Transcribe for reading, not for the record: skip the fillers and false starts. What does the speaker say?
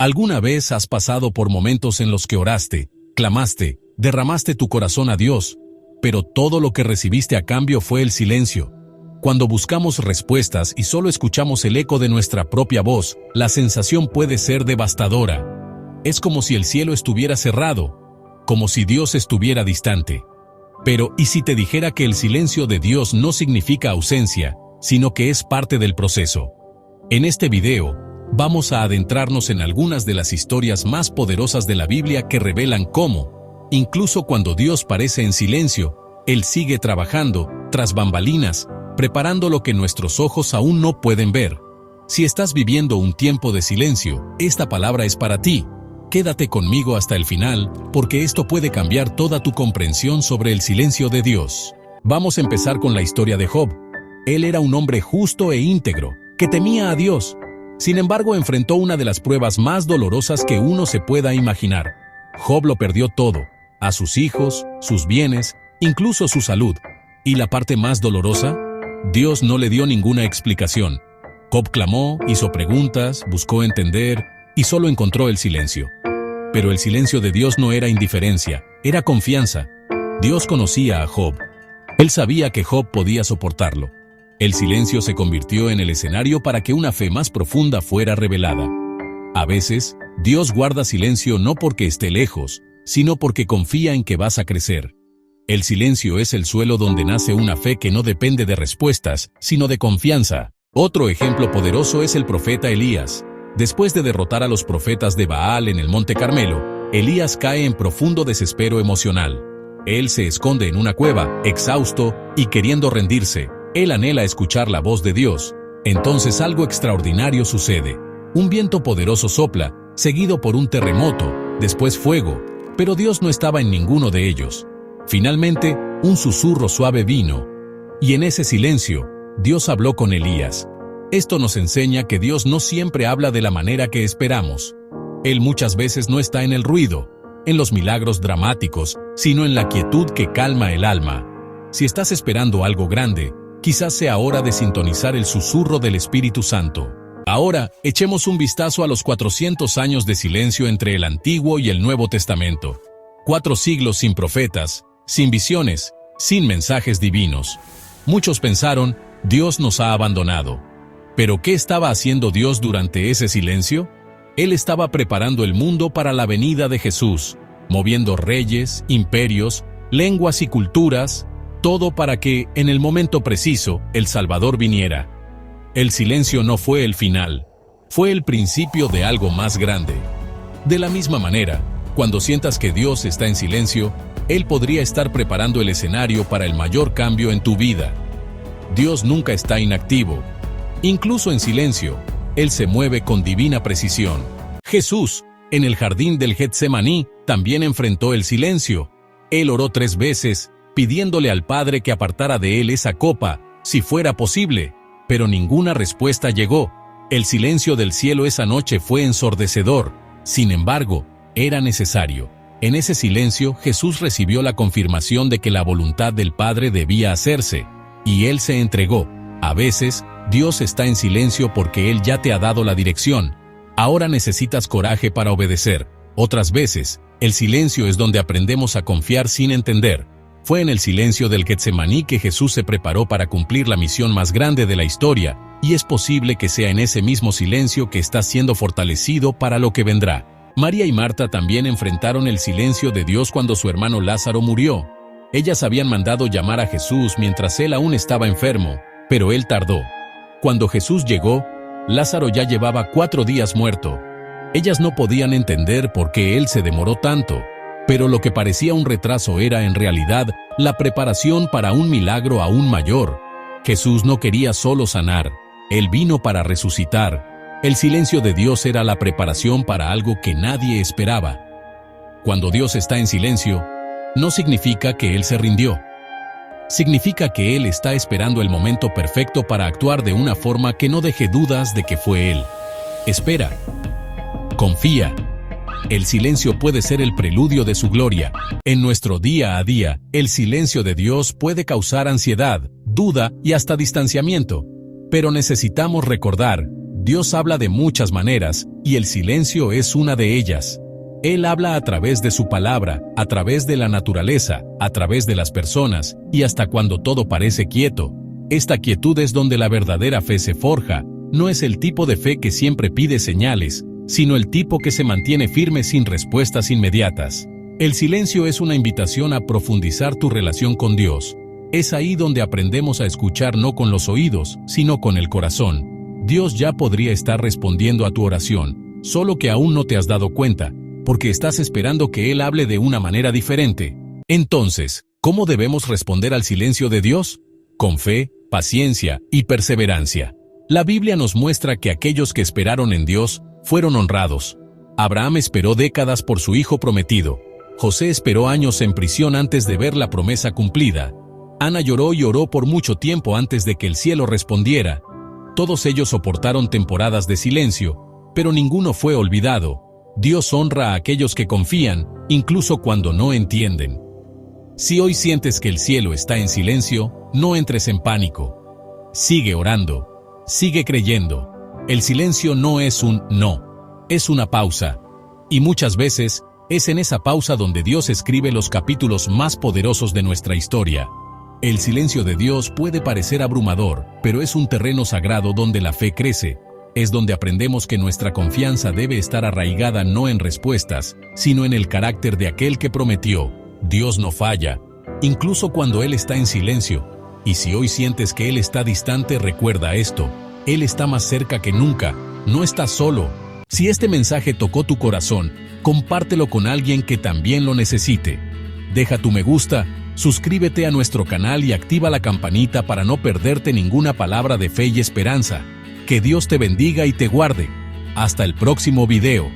¿Alguna vez has pasado por momentos en los que oraste, clamaste, derramaste tu corazón a Dios, pero todo lo que recibiste a cambio fue el silencio? Cuando buscamos respuestas y solo escuchamos el eco de nuestra propia voz, la sensación puede ser devastadora. Es como si el cielo estuviera cerrado, como si Dios estuviera distante. Pero, ¿y si te dijera que el silencio de Dios no significa ausencia, sino que es parte del proceso? En este video, vamos a adentrarnos en algunas de las historias más poderosas de la Biblia que revelan cómo, incluso cuando Dios parece en silencio, Él sigue trabajando, tras bambalinas, preparando lo que nuestros ojos aún no pueden ver. Si estás viviendo un tiempo de silencio, esta palabra es para ti. Quédate conmigo hasta el final, porque esto puede cambiar toda tu comprensión sobre el silencio de Dios. Vamos a empezar con la historia de Job. Él era un hombre justo e íntegro, que temía a Dios. Sin embargo, enfrentó una de las pruebas más dolorosas que uno se pueda imaginar. Job lo perdió todo, a sus hijos, sus bienes, incluso su salud. ¿Y la parte más dolorosa? Dios no le dio ninguna explicación. Job clamó, hizo preguntas, buscó entender, y solo encontró el silencio. Pero el silencio de Dios no era indiferencia, era confianza. Dios conocía a Job. Él sabía que Job podía soportarlo. El silencio se convirtió en el escenario para que una fe más profunda fuera revelada. A veces, Dios guarda silencio no porque esté lejos, sino porque confía en que vas a crecer. El silencio es el suelo donde nace una fe que no depende de respuestas, sino de confianza. Otro ejemplo poderoso es el profeta Elías. Después de derrotar a los profetas de Baal en el Monte Carmelo, Elías cae en profundo desespero emocional. Él se esconde en una cueva, exhausto y queriendo rendirse. Él anhela escuchar la voz de Dios. Entonces algo extraordinario sucede. Un viento poderoso sopla, seguido por un terremoto, después fuego, pero Dios no estaba en ninguno de ellos. Finalmente, un susurro suave vino, y en ese silencio, Dios habló con Elías. Esto nos enseña que Dios no siempre habla de la manera que esperamos. Él muchas veces no está en el ruido, en los milagros dramáticos, sino en la quietud que calma el alma. Si estás esperando algo grande, quizás sea hora de sintonizar el susurro del Espíritu Santo. Ahora, echemos un vistazo a los 400 años de silencio entre el Antiguo y el Nuevo Testamento. 4 siglos sin profetas, sin visiones, sin mensajes divinos. Muchos pensaron, Dios nos ha abandonado. ¿Pero qué estaba haciendo Dios durante ese silencio? Él estaba preparando el mundo para la venida de Jesús, moviendo reyes, imperios, lenguas y culturas, todo para que, en el momento preciso, el Salvador viniera. El silencio no fue el final, fue el principio de algo más grande. De la misma manera, cuando sientas que Dios está en silencio, Él podría estar preparando el escenario para el mayor cambio en tu vida. Dios nunca está inactivo. Incluso en silencio, Él se mueve con divina precisión. Jesús, en el jardín del Getsemaní, también enfrentó el silencio. Él oró 3 veces, pidiéndole al Padre que apartara de él esa copa, si fuera posible, pero ninguna respuesta llegó. El silencio del cielo esa noche fue ensordecedor. Sin embargo, era necesario. En ese silencio, Jesús recibió la confirmación de que la voluntad del Padre debía hacerse, y Él se entregó. A veces, Dios está en silencio porque Él ya te ha dado la dirección. Ahora necesitas coraje para obedecer. Otras veces, el silencio es donde aprendemos a confiar sin entender. Fue en el silencio del Getsemaní que Jesús se preparó para cumplir la misión más grande de la historia, y es posible que sea en ese mismo silencio que estás siendo fortalecido para lo que vendrá. María y Marta también enfrentaron el silencio de Dios cuando su hermano Lázaro murió. Ellas habían mandado llamar a Jesús mientras él aún estaba enfermo, pero él tardó. Cuando Jesús llegó, Lázaro ya llevaba 4 días muerto. Ellas no podían entender por qué él se demoró tanto. Pero lo que parecía un retraso era en realidad la preparación para un milagro aún mayor. Jesús no quería solo sanar, Él vino para resucitar. El silencio de Dios era la preparación para algo que nadie esperaba. Cuando Dios está en silencio, no significa que Él se rindió. Significa que Él está esperando el momento perfecto para actuar de una forma que no deje dudas de que fue Él. Espera. Confía. El silencio puede ser el preludio de su gloria. En nuestro día a día, el silencio de Dios puede causar ansiedad, duda y hasta distanciamiento. Pero necesitamos recordar, Dios habla de muchas maneras, y el silencio es una de ellas. Él habla a través de su palabra, a través de la naturaleza, a través de las personas, y hasta cuando todo parece quieto. Esta quietud es donde la verdadera fe se forja. No es el tipo de fe que siempre pide señales, sino el tipo que se mantiene firme sin respuestas inmediatas. El silencio es una invitación a profundizar tu relación con Dios. Es ahí donde aprendemos a escuchar no con los oídos, sino con el corazón. Dios ya podría estar respondiendo a tu oración, solo que aún no te has dado cuenta, porque estás esperando que Él hable de una manera diferente. Entonces, ¿cómo debemos responder al silencio de Dios? Con fe, paciencia y perseverancia. La Biblia nos muestra que aquellos que esperaron en Dios fueron honrados. Abraham esperó décadas por su hijo prometido. José esperó años en prisión antes de ver la promesa cumplida. Ana lloró y oró por mucho tiempo antes de que el cielo respondiera. Todos ellos soportaron temporadas de silencio, pero ninguno fue olvidado. Dios honra a aquellos que confían, incluso cuando no entienden. Si hoy sientes que el cielo está en silencio, no entres en pánico. Sigue orando. Sigue creyendo. El silencio no es un no, es una pausa. Y muchas veces, es en esa pausa donde Dios escribe los capítulos más poderosos de nuestra historia. El silencio de Dios puede parecer abrumador, pero es un terreno sagrado donde la fe crece. Es donde aprendemos que nuestra confianza debe estar arraigada no en respuestas, sino en el carácter de aquel que prometió. Dios no falla, incluso cuando Él está en silencio. Y si hoy sientes que Él está distante, recuerda esto: Él está más cerca que nunca, no estás solo. Si este mensaje tocó tu corazón, compártelo con alguien que también lo necesite. Deja tu me gusta, suscríbete a nuestro canal y activa la campanita para no perderte ninguna palabra de fe y esperanza. Que Dios te bendiga y te guarde. Hasta el próximo video.